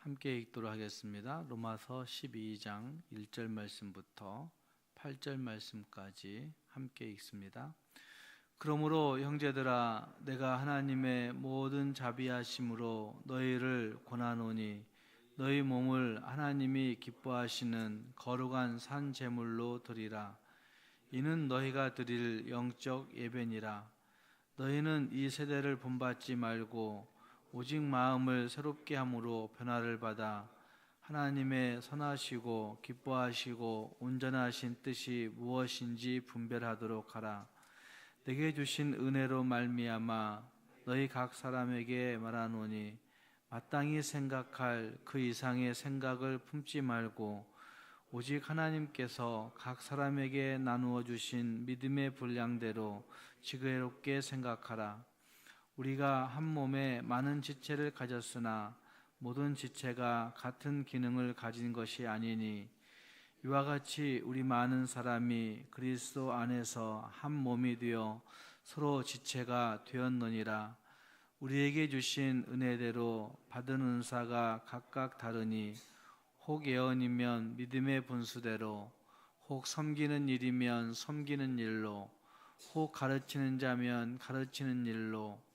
함께 읽도록 하겠습니다. 로마서 12장 1절 말씀부터 8절 말씀까지 함께 읽습니다. 그러므로 형제들아, 내가 하나님의 모든 자비하심으로 너희를 권하노니 너희 몸을 하나님이 기뻐하시는 거룩한 산 제물로 드리라. 이는 너희가 드릴 영적 예배니라. 너희는 이 세대를 본받지 말고 오직 마음을 새롭게 함으로 변화를 받아 하나님의 선하시고 기뻐하시고 온전하신 뜻이 무엇인지 분별하도록 하라. 내게 주신 은혜로 말미암아 너희 각 사람에게 말하노니 마땅히 생각할 그 이상의 생각을 품지 말고 오직 하나님께서 각 사람에게 나누어 주신 믿음의 분량대로 지혜롭게 생각하라. 우리가 한 몸에 많은 지체를 가졌으나 모든 지체가 같은 기능을 가진 것이 아니니 이와 같이 우리 많은 사람이 그리스도 안에서 한 몸이 되어 서로 지체가 되었느니라. 우리에게 주신 은혜대로 받은 은사가 각각 다르니 혹 예언이면 믿음의 분수대로, 혹 섬기는 일이면 섬기는 일로, 혹 가르치는 자면 가르치는 일로,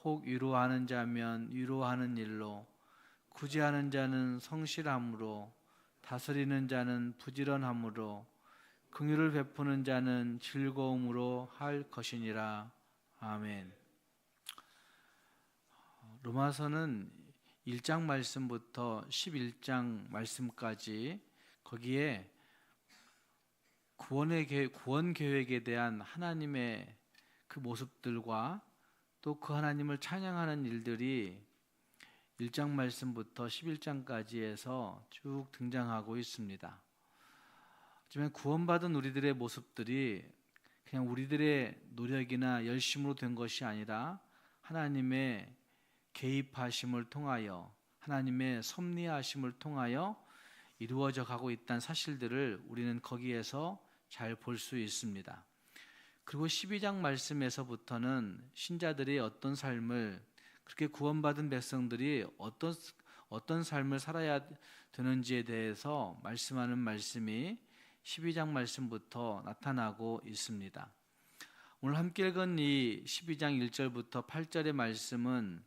혹 위로하는 자면 위로하는 일로, 구제하는 자는 성실함으로, 다스리는 자는 부지런함으로, 긍휼을 베푸는 자는 즐거움으로 할 것이니라. 아멘. 로마서는 1장 말씀부터 11장 말씀까지 거기에 구원 계획에 대한 하나님의 그 모습들과 또 그 하나님을 찬양하는 일들이 1장 말씀부터 11장까지 해서 쭉 등장하고 있습니다. 하지만 구원받은 우리들의 모습들이 그냥 우리들의 노력이나 열심으로 된 것이 아니라 하나님의 개입하심을 통하여, 하나님의 섭리하심을 통하여 이루어져 가고 있다는 사실들을 우리는 거기에서 잘 볼 수 있습니다. 그리고 12장 말씀에서부터는 신자들이 어떤 삶을, 그렇게 구원받은 백성들이 어떤 삶을 살아야 되는지에 대해서 말씀하는 말씀이 12장 말씀부터 나타나고 있습니다. 오늘 함께 읽은 이 12장 1절부터 8절의 말씀은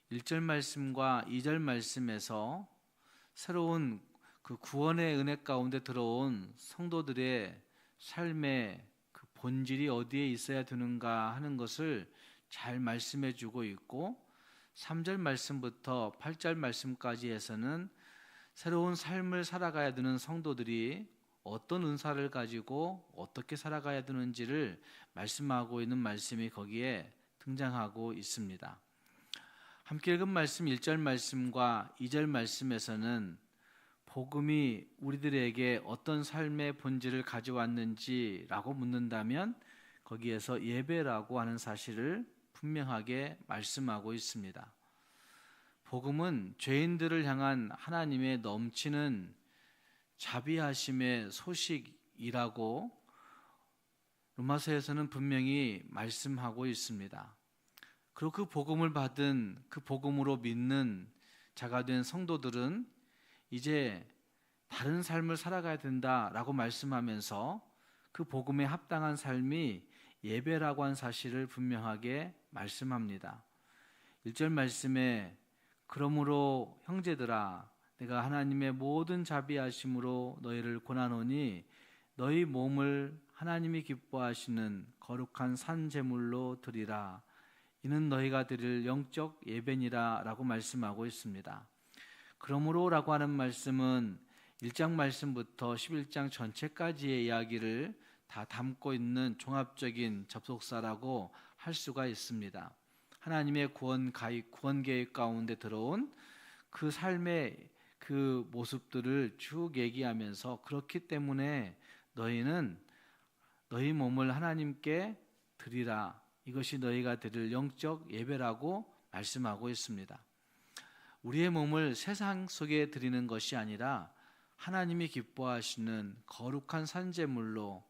1절 말씀과 2절 말씀에서 새로운 그 구원의 은혜 가운데 들어온 성도들의 삶의 그 본질이 어디에 있어야 되는가 하는 것을 잘 말씀해 주고 있고, 3절 말씀부터 8절 말씀까지 해서는 새로운 삶을 살아가야 되는 성도들이 어떤 은사를 가지고 어떻게 살아가야 되는지를 말씀하고 있는 말씀이 거기에 등장하고 있습니다. 함께 읽은 말씀 1절 말씀과 2절 말씀에서는 복음이 우리들에게 어떤 삶의 본질을 가져왔는지라고 묻는다면 거기에서 예배라고 하는 사실을 분명하게 말씀하고 있습니다. 복음은 죄인들을 향한 하나님의 넘치는 자비하심의 소식이라고 로마서에서는 분명히 말씀하고 있습니다. 그리고 그 복음을 받은, 그 복음으로 믿는 자가 된 성도들은 이제 다른 삶을 살아가야 된다라고 말씀하면서 그 복음에 합당한 삶이 예배라고 한 사실을 분명하게 말씀합니다. 1절 말씀에 그러므로 형제들아, 내가 하나님의 모든 자비하심으로 너희를 권하노니 너희 몸을 하나님이 기뻐하시는 거룩한 산 제물로 드리라. 이는 너희가 드릴 영적 예배니라 라고 말씀하고 있습니다. 그러므로 라고 하는 말씀은 1장 말씀부터 11장 전체까지의 이야기를 다 담고 있는 종합적인 접속사라고 할 수가 있습니다. 하나님의 구원 계획 가운데 들어온 그 삶의 그 모습들을 쭉 얘기하면서, 그렇기 때문에 너희는 너희 몸을 하나님께 드리라. 이것이 너희가 드릴 영적 예배라고 말씀하고 있습니다. 우리의 몸을 세상 속에 드리는 것이 아니라 하나님이 기뻐하시는 거룩한 산제물로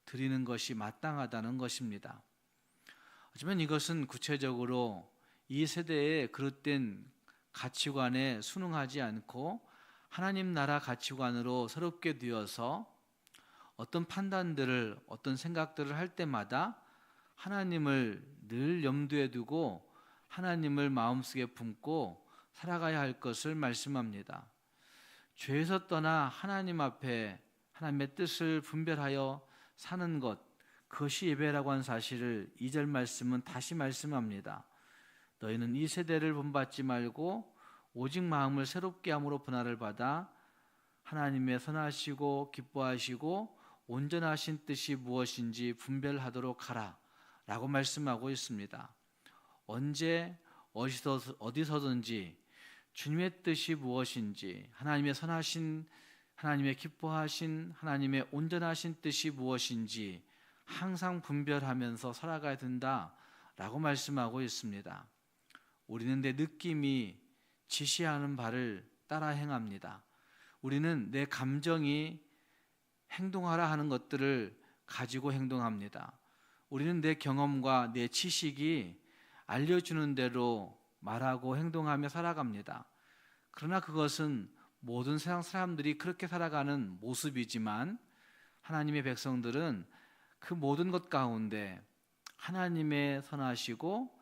드리는 것이 마땅하다는 것입니다. 하지만 이것은 구체적으로 이 세대에 그릇된 가치관에 순응하지 않고 하나님 나라 가치관으로 새롭게 되어서 어떤 판단들을, 어떤 생각들을 할 때마다 하나님을 늘 염두에 두고 하나님을 마음속에 품고 살아가야 할 것을 말씀합니다. 죄에서 떠나 하나님 앞에 하나님의 뜻을 분별하여 사는 것, 그것이 예배라고 하는 사실을 2절 말씀은 다시 말씀합니다. 너희는 이 세대를 본받지 말고 오직 마음을 새롭게 함으로 변화를 받아 하나님의 선하시고 기뻐하시고 온전하신 뜻이 무엇인지 분별하도록 하라 라고 말씀하고 있습니다. 언제 어디서든지 주님의 뜻이 무엇인지, 하나님의 선하신, 하나님의 기뻐하신, 하나님의 온전하신 뜻이 무엇인지 항상 분별하면서 살아가야 된다라고 말씀하고 있습니다. 우리는 내 느낌이 지시하는 바를 따라 행합니다. 우리는 내 감정이 행동하라 하는 것들을 가지고 행동합니다. 우리는 내 경험과 내 지식이 알려주는 대로 말하고 행동하며 살아갑니다. 그러나 그것은 모든 세상 사람들이 그렇게 살아가는 모습이지만 하나님의 백성들은 그 모든 것 가운데 하나님의 선하시고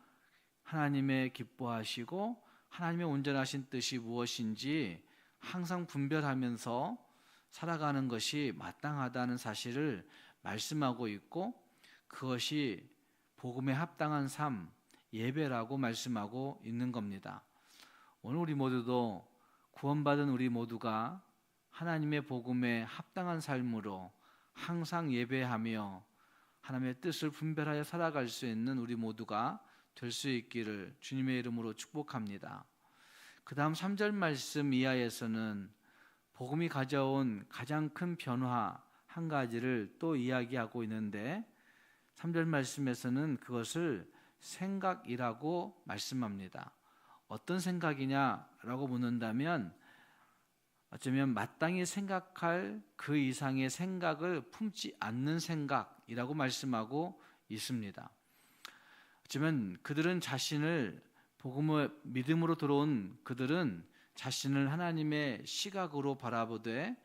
하나님의 기뻐하시고 하나님의 온전하신 뜻이 무엇인지 항상 분별하면서 살아가는 것이 마땅하다는 사실을 말씀하고 있고, 그것이 복음에 합당한 삶, 예배라고 말씀하고 있는 겁니다. 오늘 우리 모두도 구원받은 우리 모두가 하나님의 복음에 합당한 삶으로 항상 예배하며 하나님의 뜻을 분별하여 살아갈 수 있는 우리 모두가 될 수 있기를 주님의 이름으로 축복합니다. 그 다음 3절 말씀 이하에서는 복음이 가져온 가장 큰 변화 한 가지를 또 이야기하고 있는데, 3절 말씀에서는 그것을 생각이라고 말씀합니다. 어떤 생각이냐라고 묻는다면 어쩌면 마땅히 생각할 그 이상의 생각을 품지 않는 생각이라고 말씀하고 있습니다. 어쩌면 그들은 자신을 복음의 믿음으로 들어온 그들은 자신을 하나님의 시각으로 바라보되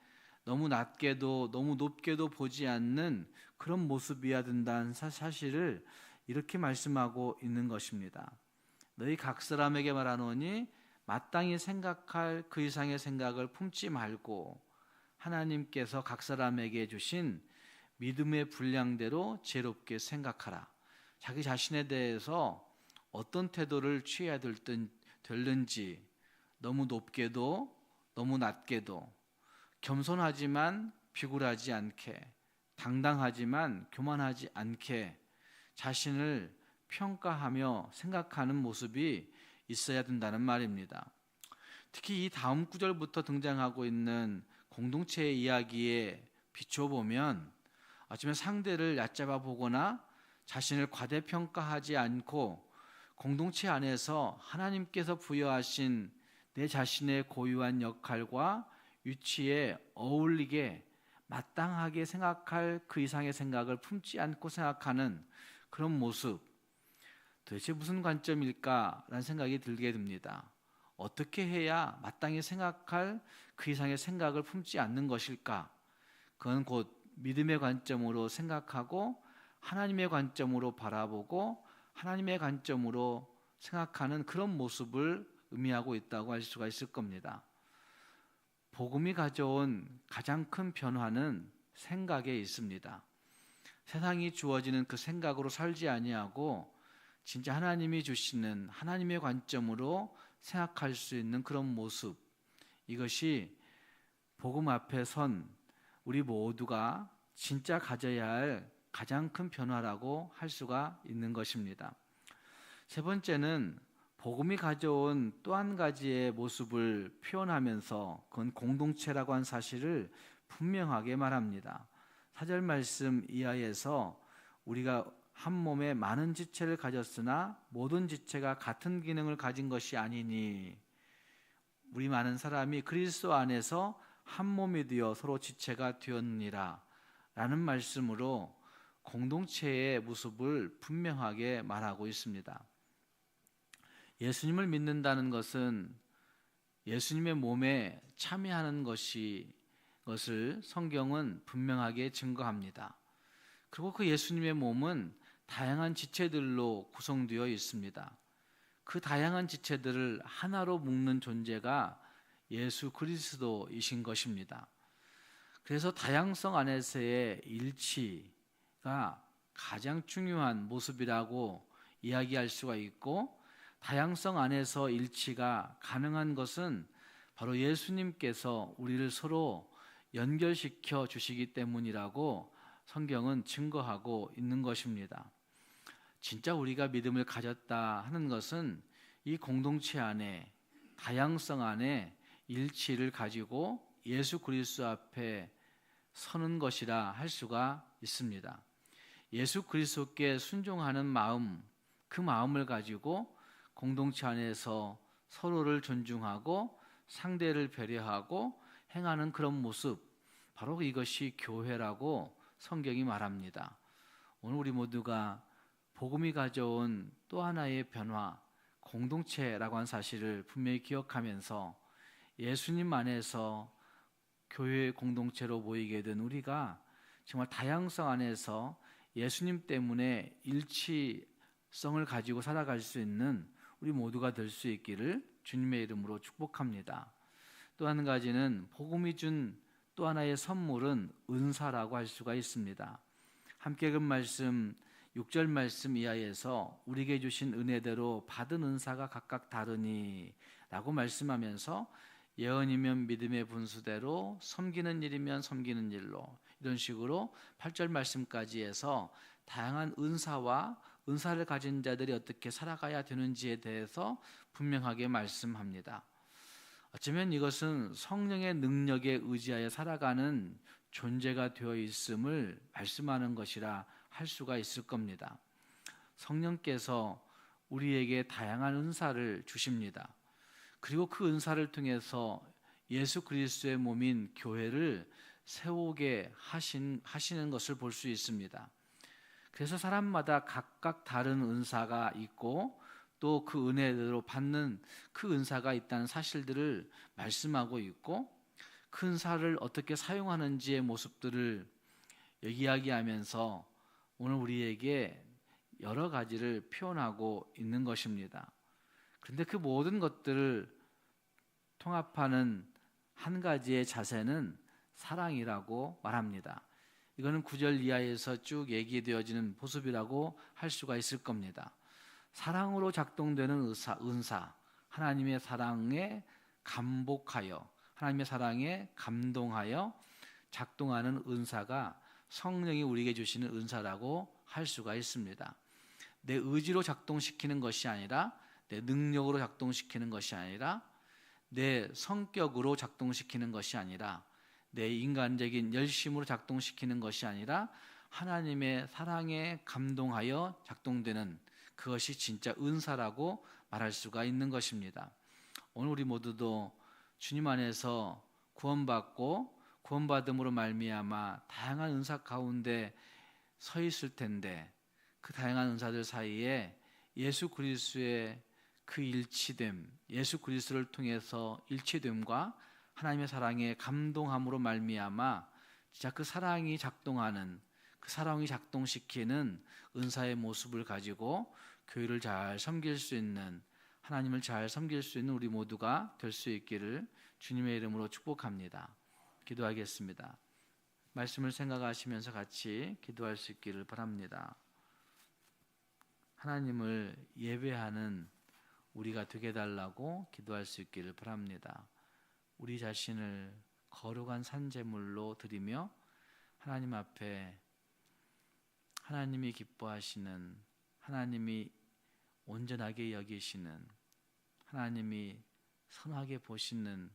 너무 낮게도 너무 높게도 보지 않는 그런 모습이어야 된다는 사실을 이렇게 말씀하고 있는 것입니다. 너희 각 사람에게 말하노니 마땅히 생각할 그 이상의 생각을 품지 말고 하나님께서 각 사람에게 주신 믿음의 분량대로 지혜롭게 생각하라. 자기 자신에 대해서 어떤 태도를 취해야 될는지, 너무 높게도 너무 낮게도, 겸손하지만 비굴하지 않게, 당당하지만 교만하지 않게 자신을 평가하며 생각하는 모습이 있어야 된다는 말입니다. 특히 이 다음 구절부터 등장하고 있는 공동체의 이야기에 비춰보면 어쩌면 상대를 얕잡아 보거나 자신을 과대평가하지 않고 공동체 안에서 하나님께서 부여하신 내 자신의 고유한 역할과 위치에 어울리게 마땅하게 생각할 그 이상의 생각을 품지 않고 생각하는 그런 모습, 도대체 무슨 관점일까라는 생각이 들게 됩니다. 어떻게 해야 마땅히 생각할 그 이상의 생각을 품지 않는 것일까? 그건 곧 믿음의 관점으로 생각하고 하나님의 관점으로 바라보고 하나님의 관점으로 생각하는 그런 모습을 의미하고 있다고 할 수가 있을 겁니다. 복음이 가져온 가장 큰 변화는 생각에 있습니다. 세상이 주어지는 그 생각으로 살지 아니하고 진짜 하나님이 주시는 하나님의 관점으로 생각할 수 있는 그런 모습, 이것이 복음 앞에 선 우리 모두가 진짜 가져야 할 가장 큰 변화라고 할 수가 있는 것입니다. 세 번째는 복음이 가져온 또 한 가지의 모습을 표현하면서 그건 공동체라고 한 사실을 분명하게 말합니다. 4절 말씀 이하에서 우리가 한 몸에 많은 지체를 가졌으나 모든 지체가 같은 기능을 가진 것이 아니니, 우리 많은 사람이 그리스도 안에서 한 몸이 되어 서로 지체가 되었느니라 라는 말씀으로 공동체의 모습을 분명하게 말하고 있습니다. 예수님을 믿는다는 것은 예수님의 몸에 참여하는 것을 성경은 분명하게 증거합니다. 그리고 그 예수님의 몸은 다양한 지체들로 구성되어 있습니다. 그 다양한 지체들을 하나로 묶는 존재가 예수 그리스도이신 것입니다. 그래서 다양성 안에서의 일치가 가장 중요한 모습이라고 이야기할 수가 있고, 다양성 안에서 일치가 가능한 것은 바로 예수님께서 우리를 서로 연결시켜 주시기 때문이라고 성경은 증거하고 있는 것입니다. 진짜 우리가 믿음을 가졌다 하는 것은 이 공동체 안에, 다양성 안에 일치를 가지고 예수 그리스도 앞에 서는 것이라 할 수가 있습니다. 예수 그리스도께 순종하는 마음, 그 마음을 가지고 공동체 안에서 서로를 존중하고 상대를 배려하고 행하는 그런 모습, 바로 이것이 교회라고 성경이 말합니다. 오늘 우리 모두가 복음이 가져온 또 하나의 변화, 공동체라고 하는 사실을 분명히 기억하면서 예수님 안에서 교회의 공동체로 모이게 된 우리가 정말 다양성 안에서 예수님 때문에 일치성을 가지고 살아갈 수 있는 우리 모두가 될 수 있기를 주님의 이름으로 축복합니다. 또 한 가지는 복음이 준 또 하나의 선물은 은사라고 할 수가 있습니다. 함께 그 말씀 6절 말씀 이하에서 우리에게 주신 은혜대로 받은 은사가 각각 다르니 라고 말씀하면서 예언이면 믿음의 분수대로, 섬기는 일이면 섬기는 일로, 이런 식으로 8절 말씀까지 해서 다양한 은사와 은사를 가진 자들이 어떻게 살아가야 되는지에 대해서 분명하게 말씀합니다. 어쩌면 이것은 성령의 능력에 의지하여 살아가는 존재가 되어 있음을 말씀하는 것이라 할 수가 있을 겁니다. 성령께서 우리에게 다양한 은사를 주십니다. 그리고 그 은사를 통해서 예수 그리스도의 몸인 교회를 세우게 하시는 것을 볼 수 있습니다. 그래서 사람마다 각각 다른 은사가 있고 또 그 은혜대로 받는 그 은사가 있다는 사실들을 말씀하고 있고, 그 은사를 어떻게 사용하는지의 모습들을 이야기하면서 오늘 우리에게 여러 가지를 표현하고 있는 것입니다. 그런데 그 모든 것들을 통합하는 한 가지의 자세는 사랑이라고 말합니다. 이거는 9절 이하에서 쭉 얘기되어지는 모습이라고 할 수가 있을 겁니다. 사랑으로 작동되는 은사, 하나님의 사랑에 감복하여, 하나님의 사랑에 감동하여 작동하는 은사가 성령이 우리에게 주시는 은사라고 할 수가 있습니다. 내 의지로 작동시키는 것이 아니라, 내 능력으로 작동시키는 것이 아니라, 내 성격으로 작동시키는 것이 아니라, 내 인간적인 열심으로 작동시키는 것이 아니라 하나님의 사랑에 감동하여 작동되는, 그것이 진짜 은사라고 말할 수가 있는 것입니다. 오늘 우리 모두도 주님 안에서 구원받고 구원받음으로 말미암아 다양한 은사 가운데 서 있을 텐데, 그 다양한 은사들 사이에 예수 그리스도의 그 일치됨, 예수 그리스도를 통해서 일치됨과 하나님의 사랑에 감동함으로 말미암아 진짜 그 사랑이 작동하는, 그 사랑이 작동시키는 은사의 모습을 가지고 교회를 잘 섬길 수 있는, 하나님을 잘 섬길 수 있는 우리 모두가 될 수 있기를 주님의 이름으로 축복합니다. 기도하겠습니다. 말씀을 생각하시면서 같이 기도할 수 있기를 바랍니다. 하나님을 예배하는 우리가 되게 해달라고 기도할 수 있기를 바랍니다. 우리 자신을 거룩한 산제물로 드리며 하나님 앞에 하나님이 기뻐하시는, 하나님이 온전하게 여기시는, 하나님이 선하게 보시는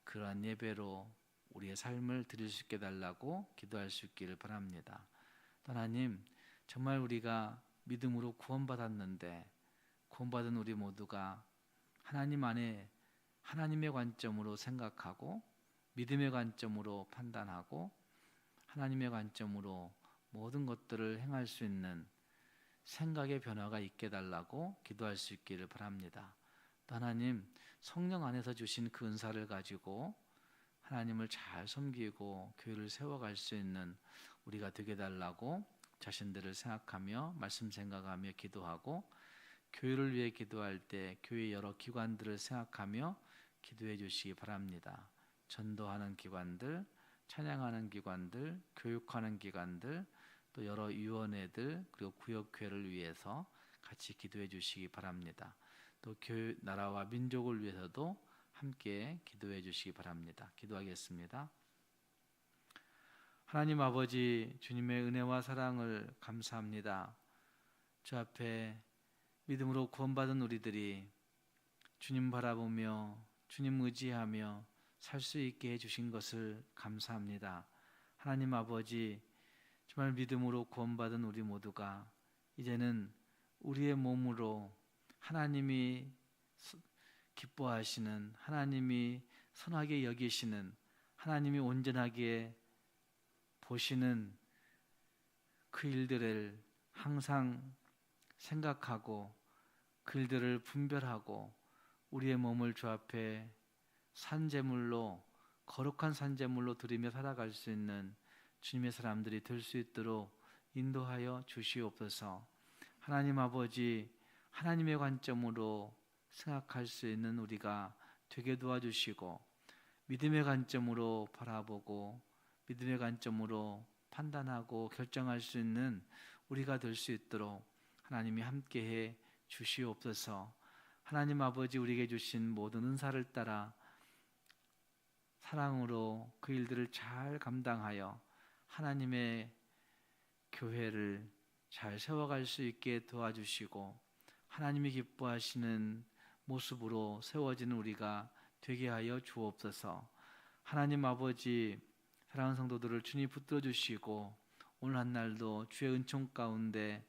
그러한 예배로 우리의 삶을 드릴 수 있게 달라고 기도할 수 있기를 바랍니다. 하나님, 정말 우리가 믿음으로 구원받았는데, 구원받은 우리 모두가 하나님 안에 하나님의 관점으로 생각하고 믿음의 관점으로 판단하고 하나님의 관점으로 모든 것들을 행할 수 있는 생각의 변화가 있게 달라고 기도할 수 있기를 바랍니다. 또 하나님 성령 안에서 주신 그 은사를 가지고 하나님을 잘 섬기고 교회를 세워갈 수 있는 우리가 되게 달라고 자신들을 생각하며 말씀 생각하며 기도하고, 교회를 위해 기도할 때 교회 여러 기관들을 생각하며 기도해 주시기 바랍니다. 전도하는 기관들, 찬양하는 기관들, 교육하는 기관들, 또 여러 위원회들, 그리고 구역교회를 위해서 같이 기도해 주시기 바랍니다. 또 교회, 나라와 민족을 위해서도 함께 기도해 주시기 바랍니다. 기도하겠습니다. 하나님 아버지, 주님의 은혜와 사랑을 감사합니다. 주 앞에 믿음으로 구원받은 우리들이 주님 바라보며 주님 의지하며 살 수 있게 해주신 것을 감사합니다. 하나님 아버지, 정말 믿음으로 구원받은 우리 모두가 이제는 우리의 몸으로 하나님이 기뻐하시는, 하나님이 선하게 여기시는, 하나님이 온전하게 보시는 그 일들을 항상 생각하고 그 일들을 분별하고 우리의 몸을 주 앞에 산제물로, 거룩한 산제물로 드리며 살아갈 수 있는 주님의 사람들이 될 수 있도록 인도하여 주시옵소서. 하나님 아버지, 하나님의 관점으로 생각할 수 있는 우리가 되게 도와주시고, 믿음의 관점으로 바라보고 믿음의 관점으로 판단하고 결정할 수 있는 우리가 될 수 있도록 하나님이 함께해 주시옵소서. 하나님 아버지, 우리에게 주신 모든 은사를 따라 사랑으로 그 일들을 잘 감당하여 하나님의 교회를 잘 세워갈 수 있게 도와주시고, 하나님이 기뻐하시는 모습으로 세워지는 우리가 되게 하여 주옵소서. 하나님 아버지, 사랑하는 성도들을 주님 붙들어 주시고 오늘 한 날도 주의 은총 가운데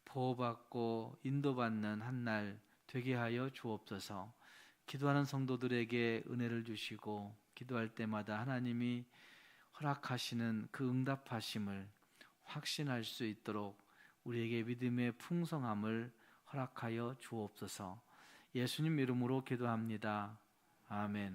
보호받고 인도받는 한 날 되게 하여 주옵소서. 기도하는 성도들에게 은혜를 주시고 기도할 때마다 하나님이 허락하시는 그 응답하심을 확신할 수 있도록 우리에게 믿음의 풍성함을 허락하여 주옵소서. 예수님 이름으로 기도합니다. 아멘.